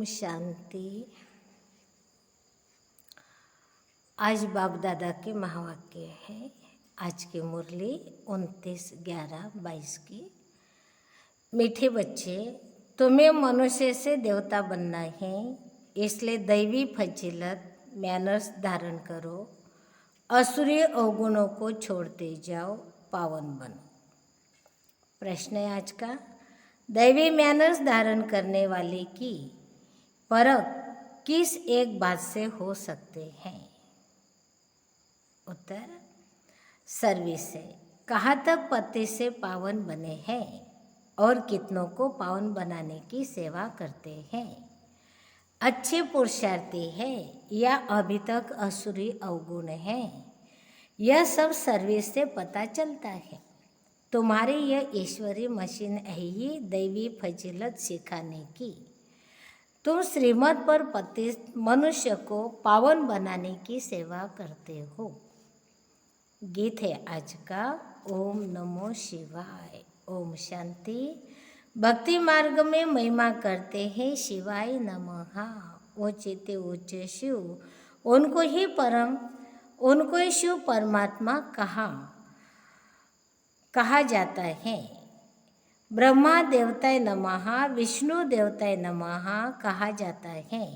शांति। आज बाप दादा के महावाक्य है। आज की मुरली 29/11/22 की। मीठे बच्चे, तुम्हें मनुष्य से देवता बनना है, इसलिए दैवी फजीलत मैनर्स धारण करो, असुरी अवगुणों को छोड़ते जाओ, पावन बनो। प्रश्न है आज का, दैवी मैनर्स धारण करने वाले की परख किस एक बात से हो सकते हैं? उत्तर, सर्विस से। कहाँ तक पति से पावन बने हैं और कितनों को पावन बनाने की सेवा करते हैं? अच्छे पुरुषार्थी है या अभी तक असुरी अवगुण है? यह सब सर्विस से पता चलता है। तुम्हारी यह ईश्वरी मशीन है ही दैवी फजीलत सिखाने की। तुम श्रीमत पर पति मनुष्य को पावन बनाने की सेवा करते हो। गीत है आज का, ओम नमो शिवाय। ओम शांति। भक्ति मार्ग में महिमा करते हैं शिवाय नमः। ऊंचे ऊंचे शिव, उनको ही शिव परमात्मा कहा जाता है। ब्रह्मा देवताय नमः, विष्णु देवताय नमः कहा जाता है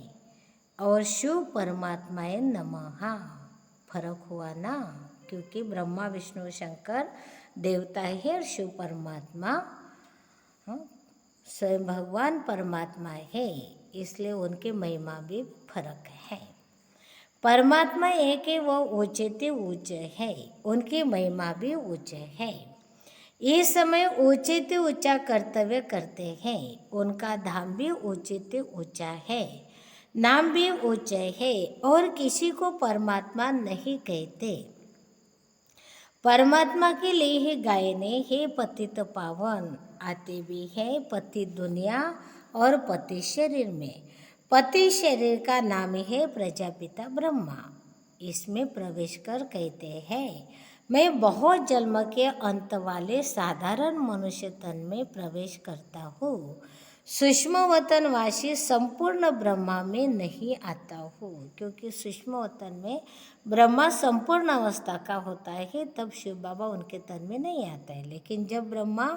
और शिव परमात्माय नमः। फर्क हुआ ना, क्योंकि ब्रह्मा विष्णु शंकर देवता है और शिव परमात्मा स्वयं भगवान परमात्मा है, इसलिए उनकी महिमा भी फर्क है। परमात्मा एक है, वह ऊंचे ते ऊंचे है, उनकी महिमा भी ऊंचे है। इस समय ऊंचे ते ऊंचा कर्तव्य करते हैं, उनका धाम भी ऊंचे ते ऊंचा है, नाम भी ऊंचे है और किसी को परमात्मा नहीं कहते। परमात्मा के लिए ही गायने हे पतित पावन आते भी है पति दुनिया और पति शरीर में। पति शरीर का नाम है प्रजापिता ब्रह्मा। इसमें प्रवेश कर कहते हैं, मैं बहुत जन्म के अंत वाले साधारण मनुष्य तन में प्रवेश करता हूँ। सूक्ष्म वतनवासी संपूर्ण ब्रह्मा में नहीं आता हूँ, क्योंकि सूक्ष्म वतन में ब्रह्मा संपूर्ण अवस्था का होता है, तब शिव बाबा उनके तन में नहीं आता है। लेकिन जब ब्रह्मा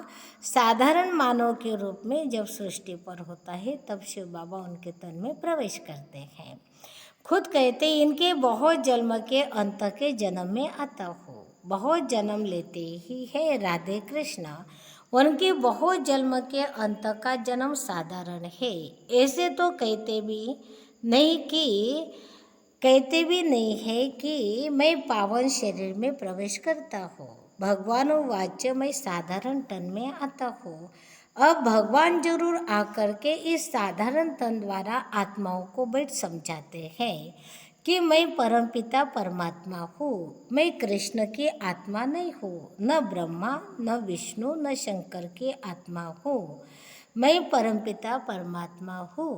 साधारण मानव के रूप में जब सृष्टि पर होता है, तब शिव बाबा उनके तन में प्रवेश करते हैं। खुद कहते इनके बहुत जन्म के अंत के जन्म में आता हूँ। बहुत जन्म लेते ही है राधे कृष्ण, उनके बहुत जन्म के अंत का जन्म साधारण है। ऐसे तो कहते भी नहीं है कि मैं पावन शरीर में प्रवेश करता हूँ। भगवान वाच्य मैं साधारण तन में आता हूँ। अब भगवान जरूर आकर के इस साधारण तन द्वारा आत्माओं को बैठ समझाते हैं कि मैं परमपिता परमात्मा हूँ। मैं कृष्ण की आत्मा नहीं हूँ, न ब्रह्मा न विष्णु न शंकर की आत्मा हूँ। मैं परमपिता परमात्मा हूँ,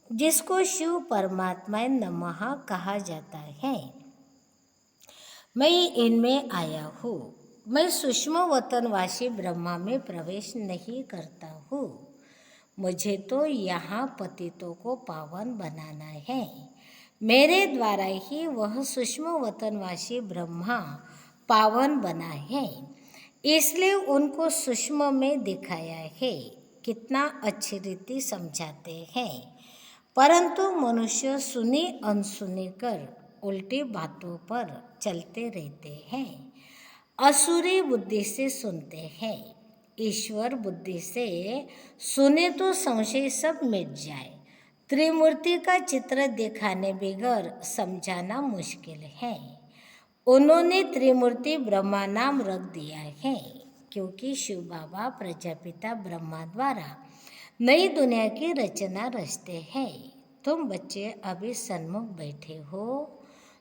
जिसको शिव परमात्मा नमः कहा जाता है। मैं इनमें आया हूँ। मैं सूक्ष्म वतनवासी ब्रह्मा में प्रवेश नहीं करता हूँ। मुझे तो यहाँ पतितों को पावन बनाना है। मेरे द्वारा ही वह सूक्ष्म वतनवासी ब्रह्मा पावन बना है, इसलिए उनको सूक्ष्म में दिखाया है। कितना अच्छी रीति समझाते हैं, परंतु मनुष्य सुनी अनसुनी कर उल्टी बातों पर चलते रहते हैं। असुरी बुद्धि से सुनते हैं, ईश्वर बुद्धि से सुने तो संशय सब मिट जाए। त्रिमूर्ति का चित्र दिखाने बगैर समझाना मुश्किल है। उन्होंने त्रिमूर्ति ब्रह्मा नाम रख दिया है, क्योंकि शिव बाबा प्रजापिता ब्रह्मा द्वारा नई दुनिया की रचना रचते हैं। तुम बच्चे अभी सन्मुख बैठे हो,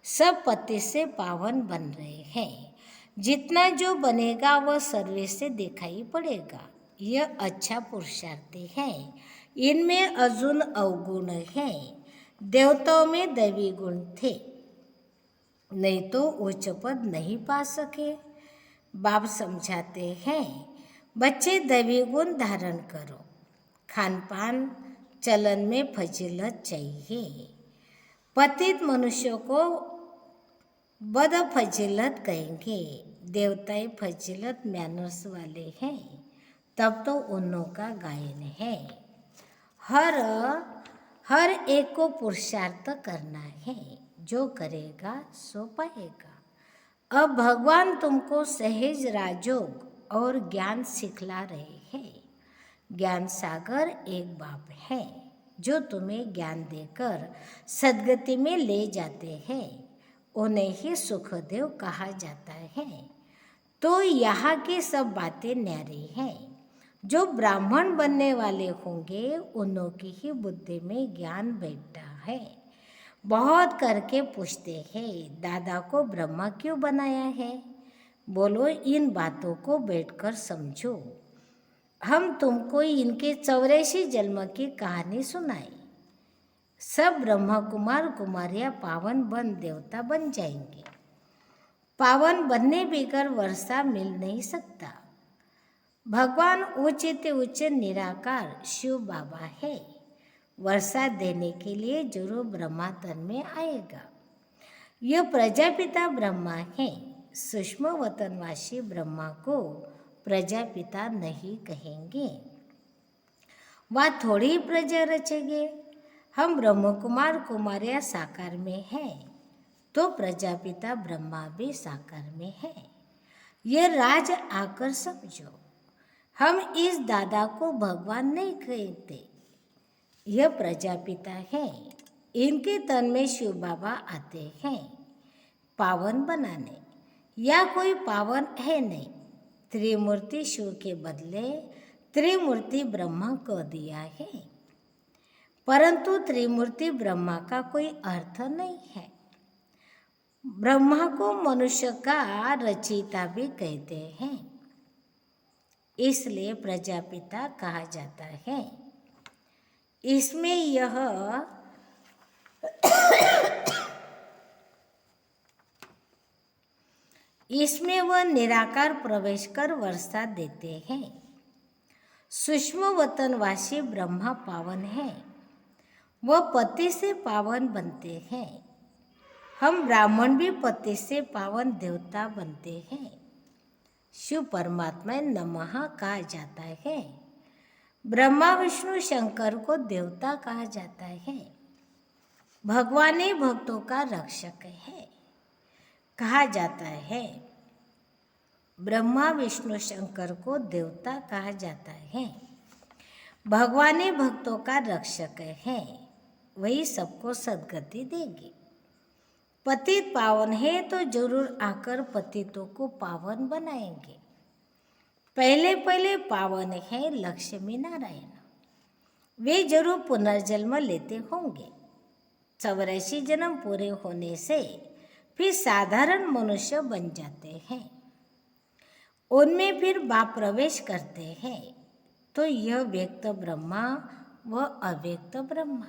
सब पति से पावन बन रहे हैं। जितना जो बनेगा वह सर्विस से दिखाई पड़ेगा। यह अच्छा पुरुषार्थी है। इनमें अजून अवगुण है। देवताओं में दैवी गुण थे, नहीं तो उच्च पद नहीं पा सके। बाप समझाते हैं, बच्चे दैवी गुण धारण करो। खान पान चलन में फजीलत चाहिए। पतित मनुष्यों को बद फजीलत कहेंगे। देवताएं फजीलत मैनर्स वाले हैं, तब तो उन्हों का गायन है। हर एक को पुरुषार्थ करना है, जो करेगा सो पाएगा। अब भगवान तुमको सहज राजयोग और ज्ञान सिखला रहे हैं। ज्ञान सागर एक बाप है, जो तुम्हें ज्ञान देकर सद्गति में ले जाते हैं। उन्हें ही सुखदेव कहा जाता है। तो यहाँ की सब बातें न्यारी हैं। जो ब्राह्मण बनने वाले होंगे, उन्हों की ही बुद्धि में ज्ञान बैठता है। बहुत करके पूछते हैं, दादा को ब्रह्मा क्यों बनाया है? बोलो, इन बातों को बैठकर समझो। हम तुमको इनके 84 जन्म की कहानी सुनाई। सब ब्रह्मा कुमार कुमारियाँ पावन बन देवता बन जाएंगे। पावन बनने बगैर वर्षा मिल नहीं सकता। भगवान उच्च उच्च निराकार शिव बाबा है। वर्षा देने के लिए जरूर ब्रह्मा तन में आएगा। यह प्रजापिता ब्रह्मा है। सूक्ष्म वतनवासी ब्रह्मा को प्रजापिता नहीं कहेंगे। वह थोड़ी प्रजा रचेंगे। हम ब्रह्म कुमार कुमारियाँ साकार में हैं, तो प्रजापिता ब्रह्मा भी साकार में है। यह राज आकर समझो। हम इस दादा को भगवान नहीं कहते, यह प्रजापिता है। इनके तन में शिव बाबा आते हैं पावन बनाने। या कोई पावन है नहीं। त्रिमूर्ति शिव के बदले त्रिमूर्ति ब्रह्मा को दिया है, परंतु त्रिमूर्ति ब्रह्मा का कोई अर्थ नहीं है। ब्रह्मा को मनुष्य का रचयिता भी कहते हैं, इसलिए प्रजापिता कहा जाता है। इसमें वह निराकार प्रवेश कर वर्षा देते हैं। सूक्ष्म वतनवासी ब्रह्मा पावन है, वह पति से पावन बनते हैं। हम ब्राह्मण भी पति से पावन देवता बनते हैं। शिव परमात्मा नमः कहा जाता है। ब्रह्मा विष्णु शंकर को देवता कहा जाता है। भगवान ही भक्तों का रक्षक है कहा जाता है। ब्रह्मा विष्णु शंकर को देवता कहा जाता है। भगवान ही भक्तों का रक्षक है, वही सबको सद्गति देगी। पतित पावन है तो जरूर आकर पतितों को पावन बनाएंगे। पहले पावन है लक्ष्मी नारायण, वे जरूर पुनर्जन्म लेते होंगे। 84 जन्म पूरे होने से फिर साधारण मनुष्य बन जाते हैं। उनमें फिर बाप प्रवेश करते हैं, तो यह व्यक्त ब्रह्मा व अव्यक्त ब्रह्मा।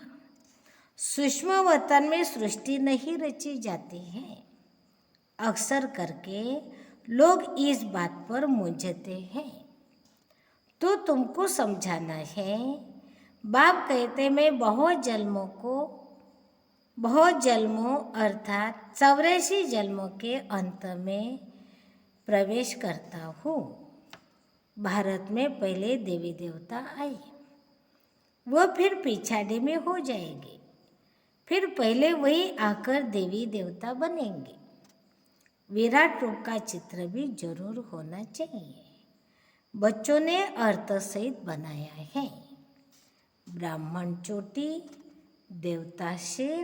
सूक्ष्म वतन में सृष्टि नहीं रची जाती है। अक्सर करके लोग इस बात पर मूंझते हैं, तो तुमको समझाना है। बाप कहते मैं बहुत जन्मों अर्थात 84 जन्मों के अंत में प्रवेश करता हूँ। भारत में पहले देवी देवता आए, वह फिर पिछाड़ी में हो जाएंगे, फिर पहले वही आकर देवी देवता बनेंगे। विराट रूप का चित्र भी जरूर होना चाहिए। बच्चों ने अर्थ सहित बनाया है। ब्राह्मण चोटी, देवता शेर,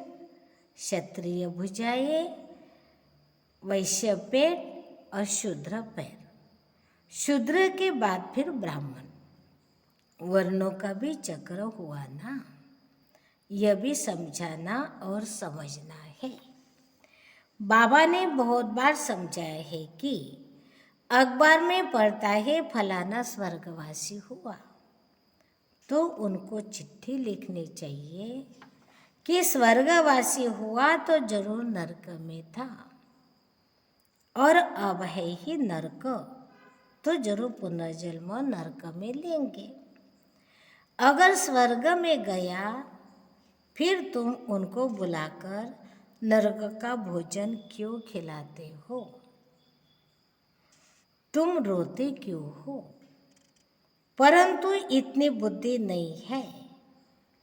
क्षत्रिय भुजाएं, वैश्य पेट और शूद्र पैर। शूद्र के बाद फिर ब्राह्मण। वर्णों का भी चक्र हुआ ना, यह भी समझाना और समझना है। बाबा ने बहुत बार समझाया है कि अखबार में पढ़ता है फलाना स्वर्गवासी हुआ, तो उनको चिट्ठी लिखनी चाहिए कि स्वर्गवासी हुआ तो जरूर नरक में था, और अब है ही नरक, तो जरूर पुनर्जन्म नरक में लेंगे। अगर स्वर्ग में गया फिर तुम उनको बुलाकर नरक का भोजन क्यों खिलाते हो? तुम रोते क्यों हो? परंतु इतनी बुद्धि नहीं है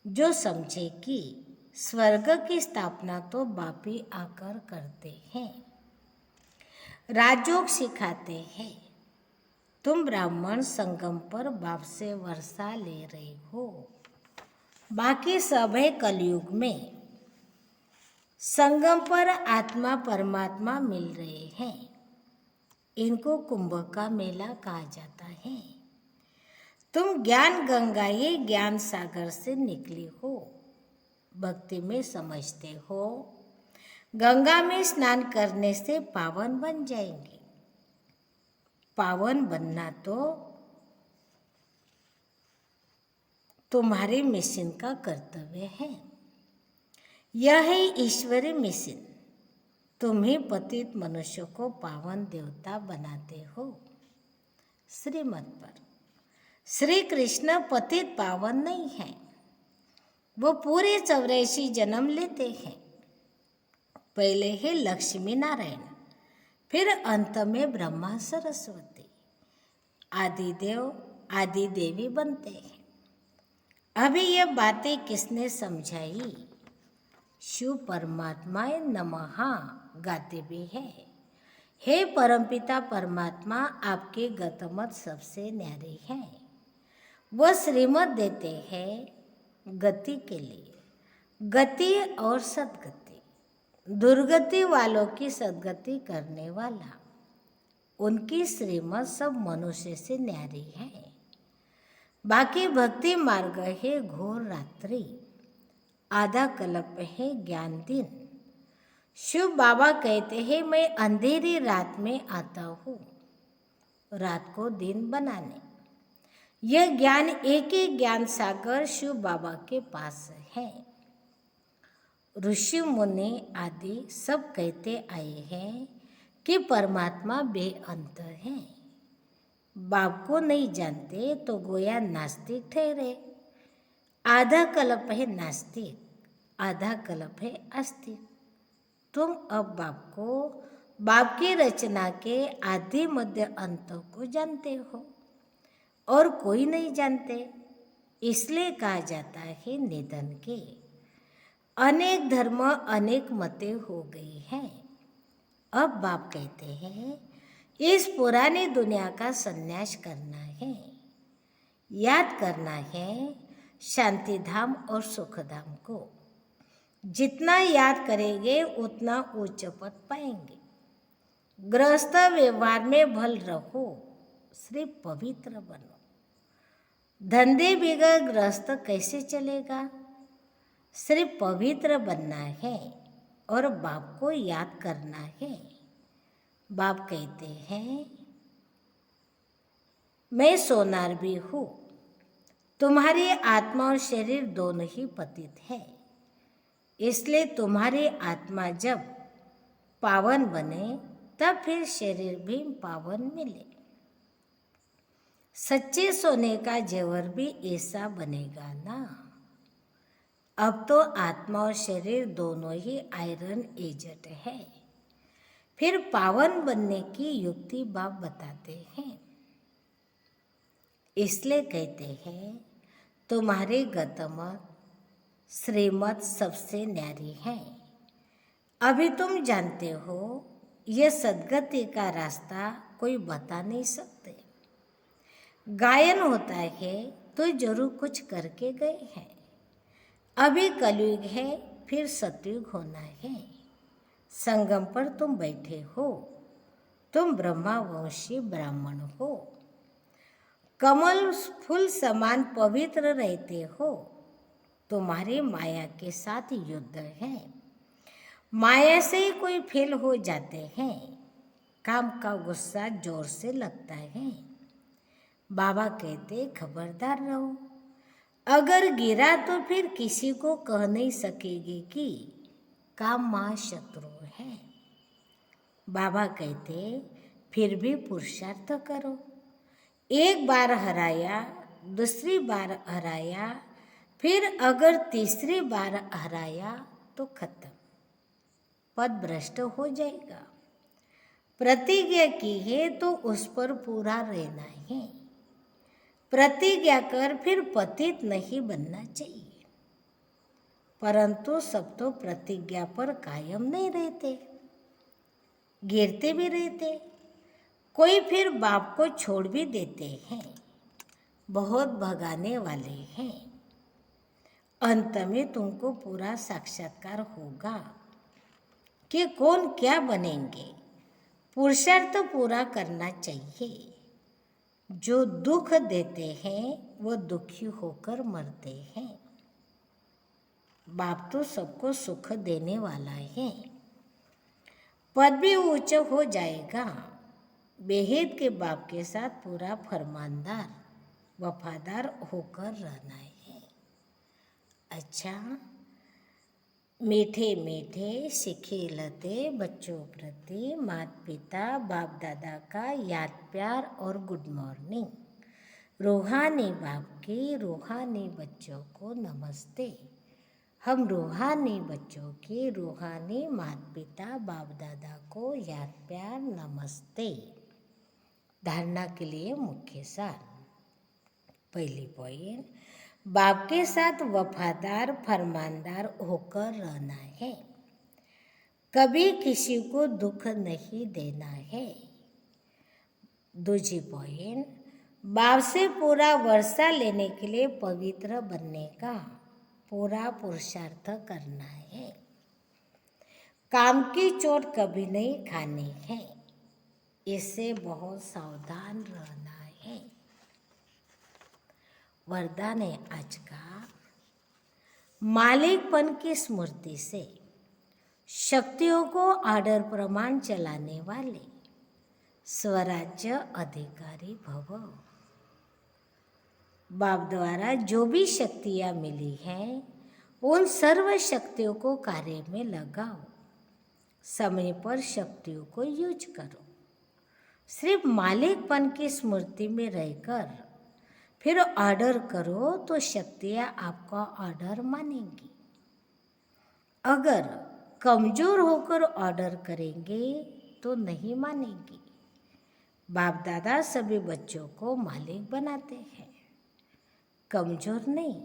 जो समझे कि स्वर्ग की स्थापना तो बाप ही आकर करते हैं। राजयोग सिखाते हैं। तुम ब्राह्मण संगम पर बाप से वर्षा ले रहे हो। बाकी सब है कलयुग में। संगम पर आत्मा परमात्मा मिल रहे हैं। इनको कुंभ का मेला कहा जाता है। तुम ज्ञान गंगा ये ज्ञान सागर से निकले हो। भक्ति में समझते हो गंगा में स्नान करने से पावन बन जाएंगे। पावन बनना तो तुम्हारे मिशन का कर्तव्य है। यह है ईश्वरीय मिशन। तुम ही पतित मनुष्य को पावन देवता बनाते हो। श्रीमत पर श्री कृष्ण पतित पावन नहीं है। वो पूरे 84 जन्म लेते हैं। पहले है लक्ष्मी नारायण, फिर अंत में ब्रह्मा सरस्वती, आदिदेव आदि देवी बनते हैं। अभी ये बातें किसने समझाई? शिव परमात्मा नमः गाते भी है। हे परमपिता परमात्मा, आपके गतमत सबसे न्यारे हैं। वह श्रीमत देते हैं गति के लिए, गति और सदगति। दुर्गति वालों की सदगति करने वाला, उनकी श्रीमत सब मनुष्य से न्यारी है। बाकी भक्ति मार्ग है घोर रात्रि, आधा कल्प है ज्ञान दिन। शिव बाबा कहते हैं मैं अंधेरी रात में आता हूँ रात को दिन बनाने। यह ज्ञान एक ही ज्ञान सागर शिव बाबा के पास है। ऋषि मुनि आदि सब कहते आए हैं कि परमात्मा बेअंत है। बाप को नहीं जानते तो गोया नास्तिक ठहरे। आधा कल्प है नास्तिक, आधा कल्प है आस्तिक। तुम अब बाप को, बाप की रचना के आदि मध्य अंत को जानते हो और कोई नहीं जानते। इसलिए कहा जाता है निधन के। अनेक धर्म अनेक मतें हो गई हैं। अब बाप कहते हैं इस पुरानी दुनिया का संन्यास करना है। याद करना है शांति धाम और सुख धाम को। जितना याद करेंगे उतना उच्च पद पाएंगे। गृहस्थ व्यवहार में भल रहो, सिर्फ पवित्र बनो। धंधे बिगड़ गृहस्थ कैसे चलेगा? सिर्फ पवित्र बनना है और बाप को याद करना है। बाप कहते हैं मैं सोनार भी हूँ। तुम्हारी आत्मा और शरीर दोनों ही पतित है। इसलिए तुम्हारी आत्मा जब पावन बने तब फिर शरीर भी पावन मिले। सच्चे सोने का जेवर भी ऐसा बनेगा ना। अब तो आत्मा और शरीर दोनों ही आयरन एजेंट है। फिर पावन बनने की युक्ति बाप बताते हैं। इसलिए कहते हैं तुम्हारे गतमत श्रीमत सबसे न्यारी है। अभी तुम जानते हो यह सदगति का रास्ता कोई बता नहीं सकते। गायन होता है तो जरूर कुछ करके गए हैं। अभी कलयुग है, फिर सतयुग होना है। संगम पर तुम बैठे हो। तुम ब्रह्मावंशी ब्राह्मण हो। कमल फूल समान पवित्र रहते हो। तुम्हारी माया के साथ युद्ध है। माया से ही कोई फेल हो जाते हैं। काम का गुस्सा जोर से लगता है। बाबा कहते खबरदार रहो। अगर गिरा तो फिर किसी को कह नहीं सकेगी कि काम महाशत्रु है। बाबा कहते फिर भी पुरुषार्थ करो। एक बार हराया दूसरी बार हराया, फिर अगर तीसरी बार हराया तो खत्म, पद भ्रष्ट हो जाएगा। प्रतिज्ञा की है तो उस पर पूरा रहना है। प्रतिज्ञा कर फिर पतित नहीं बनना चाहिए। परंतु सब तो प्रतिज्ञा पर कायम नहीं रहते, गिरते भी रहते। कोई फिर बाप को छोड़ भी देते हैं, बहुत भगाने वाले हैं। अंत में तुमको पूरा साक्षात्कार होगा कि कौन क्या बनेंगे। पुरुषार्थ तो पूरा करना चाहिए। जो दुख देते हैं वो दुखी होकर मरते हैं। बाप तो सबको सुख देने वाला है। पद भी ऊंचा हो जाएगा। बेहद के बाप के साथ पूरा फरमानदार वफादार होकर रहना है। अच्छा, मीठे मीठे सीखे लते बच्चों प्रति माता पिता बाप दादा का याद प्यार और गुड मॉर्निंग। रूहानी बाप की रूहानी बच्चों को नमस्ते। हम रूहानी बच्चों की रूहानी माता पिता बाप दादा को याद प्यार नमस्ते। धारणा के लिए मुख्य सार। पहली पॉइंट, बाप के साथ वफादार फरमानदार होकर रहना है। कभी किसी को दुख नहीं देना है। दूसरी पॉइंट, बाप से पूरा वर्षा लेने के लिए पवित्र बनने का पूरा पुरुषार्थ करना है। काम की चोट कभी नहीं खानी है, इससे बहुत सावधान रहना है। वरदान है आज का, मालिकपन की स्मृति से शक्तियों को आर्डर प्रमाण चलाने वाले स्वराज्य अधिकारी भव। बाप द्वारा जो भी शक्तियाँ मिली हैं उन सर्व शक्तियों को कार्य में लगाओ। समय पर शक्तियों को यूज करो। सिर्फ मालिकपन की स्मृति में रहकर फिर ऑर्डर करो तो शक्तियाँ आपका ऑर्डर मानेंगी। अगर कमजोर होकर ऑर्डर करेंगे तो नहीं मानेंगी। बाप दादा सभी बच्चों को मालिक बनाते हैं, कमजोर नहीं।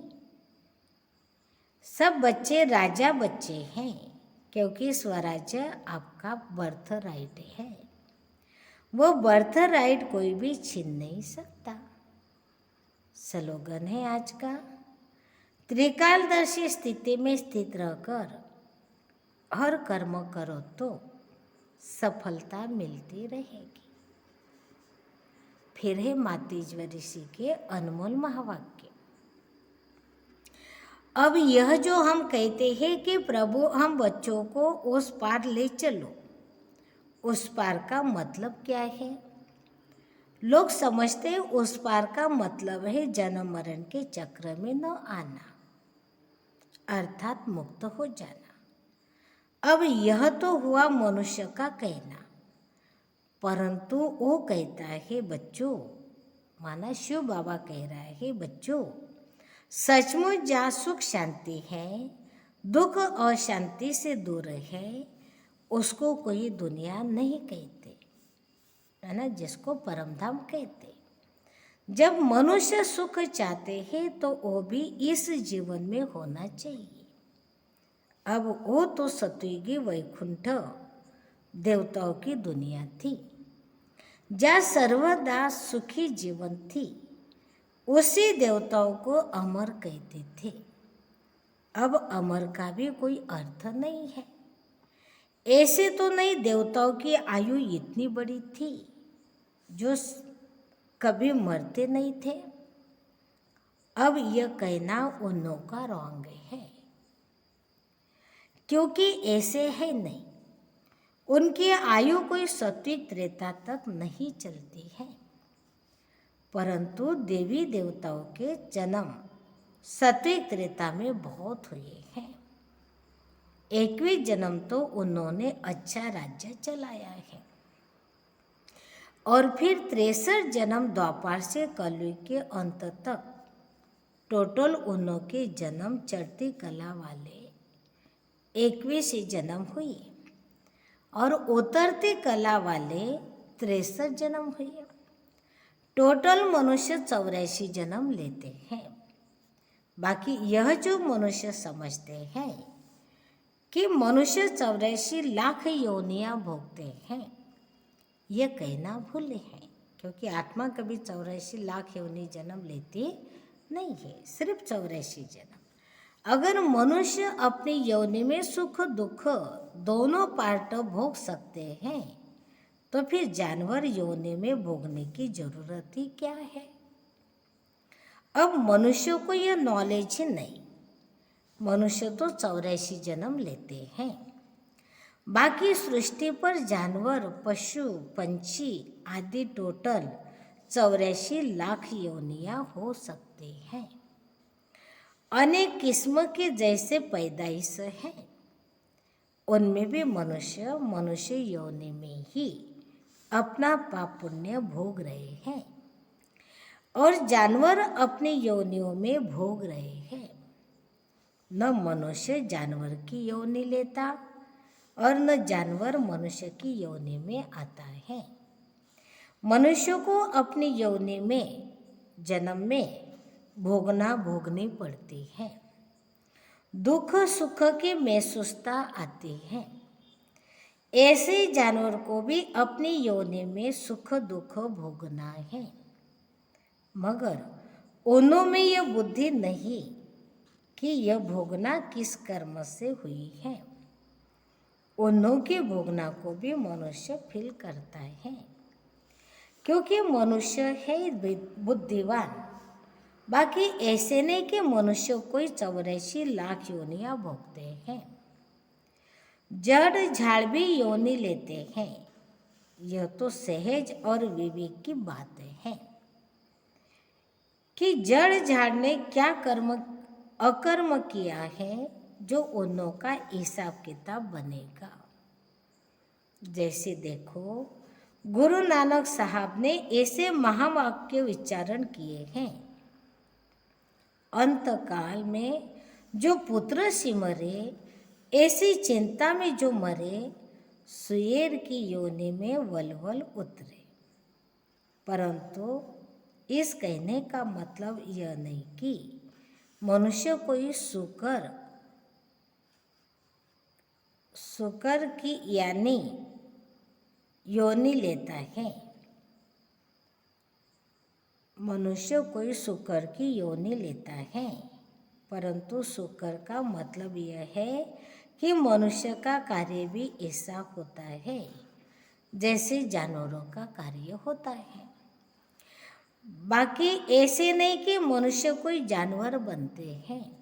सब बच्चे राजा बच्चे हैं, क्योंकि स्वराज्य आपका बर्थ राइट है। वो बर्थ राइट कोई भी छीन नहीं सकता। स्लोगन है आज का, त्रिकालदर्शी स्थिति में स्थित रहकर हर कर्म करो तो सफलता मिलती रहेगी। फिर है मातीश्वर ऋषि के अनमोल महावाक्य। अब यह जो हम कहते हैं कि प्रभु हम बच्चों को उस पार ले चलो, उस पार का मतलब क्या है? लोग समझते हैं उस पार का मतलब है जन्म मरण के चक्र में न आना, अर्थात मुक्त हो जाना। अब यह तो हुआ मनुष्य का कहना, परंतु वो कहता है बच्चों, माना शिव बाबा कह रहा है बच्चों, सचमुच जहाँ सुख शांति है, दुख और शांति से दूर है, उसको कोई दुनिया नहीं कहते, है ना, जिसको परमधाम कहते। जब मनुष्य सुख चाहते हैं तो वो भी इस जीवन में होना चाहिए। अब वो तो सतयुगी वैकुंठ देवताओं की दुनिया थी, जहाँ सर्वदा सुखी जीवन थी। उसी देवताओं को अमर कहते थे। अब अमर का भी कोई अर्थ नहीं है। ऐसे तो नहीं देवताओं की आयु इतनी बड़ी थी जो कभी मरते नहीं थे। अब यह कहना उन्हों का रॉन्ग है, क्योंकि ऐसे है नहीं। उनकी आयु कोई सात्विक त्रेता तक नहीं चलती है, परंतु देवी देवताओं के जन्म सात्विक त्रेता में बहुत हुए हैं। 21 जन्म तो उन्होंने अच्छा राज्य चलाया है। और फिर 63 जन्म द्वापर से कलयुग के अंत तक टोटल उनके जन्म चढ़ती कला वाले 21 जन्म हुए और उतरती कला वाले 63 जन्म हुए। टोटल मनुष्य 84 जन्म लेते हैं। बाकी यह जो मनुष्य समझते हैं कि मनुष्य 84 लाख योनियां भोगते हैं, यह कहना भूले हैं, क्योंकि आत्मा कभी 84 लाख योनि जन्म लेती नहीं है, सिर्फ 84 जन्म। अगर मनुष्य अपनी योनि में सुख दुख दोनों पार्ट भोग सकते हैं, तो फिर जानवर योनि में भोगने की जरूरत ही क्या है। अब मनुष्य को यह नॉलेज ही नहीं। मनुष्य तो 84 जन्म लेते हैं। बाकी सृष्टि पर जानवर पशु पंछी आदि टोटल 84 लाख योनियां हो सकते हैं। अनेक किस्म के जैसे पैदाइश हैं, उनमें भी मनुष्य योनि में ही अपना पाप पुण्य भोग रहे हैं और जानवर अपनी योनियों में भोग रहे हैं। न मनुष्य जानवर की योनि लेता और न जानवर मनुष्य की योनि में आता है। मनुष्य को अपनी योनि में जन्म में भोगनी पड़ती है। दुख सुख की महसूसता आती है। ऐसे जानवर को भी अपनी योनि में सुख दुख भोगना है, मगर उनमें यह बुद्धि नहीं कि यह भोगना किस कर्म से हुई है। उन्हों के भोगना को भी मनुष्य फील करता है, क्योंकि मनुष्य है बुद्धिवान। बाकी ऐसे नहीं कि मनुष्य कोई 84 लाख योनियां भोगते हैं। जड़ झाड़ भी योनि लेते हैं। यह तो सहज और विवेक की बात है कि जड़ झाड़ ने क्या कर्म अकर्म किया है, जो उन्हों का हिसाब किताब बनेगा। जैसे देखो, गुरु नानक साहब ने ऐसे महावाक्य उच्चारण किए हैं, अंत काल में जो पुत्र सिमरे, ऐसी चिंता में जो मरे, सुएर की योनि में वलवल उतरे। परंतु इस कहने का मतलब यह नहीं कि मनुष्य कोई शुकर की यानी योनि लेता है। मनुष्य कोई शुकर की योनि लेता है, परंतु शुकर का मतलब यह है कि मनुष्य का कार्य भी ऐसा होता है जैसे जानवरों का कार्य होता है। बाकी ऐसे नहीं कि मनुष्य कोई जानवर बनते हैं।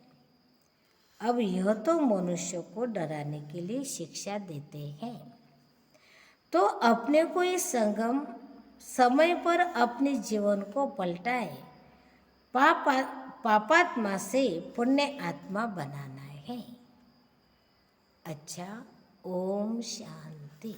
अब यह तो मनुष्य को डराने के लिए शिक्षा देते हैं, तो अपने को इस संगम समय पर अपने जीवन को पलटाए, पापात्मा से पुण्य आत्मा बनाना है। अच्छा, ओम शांति।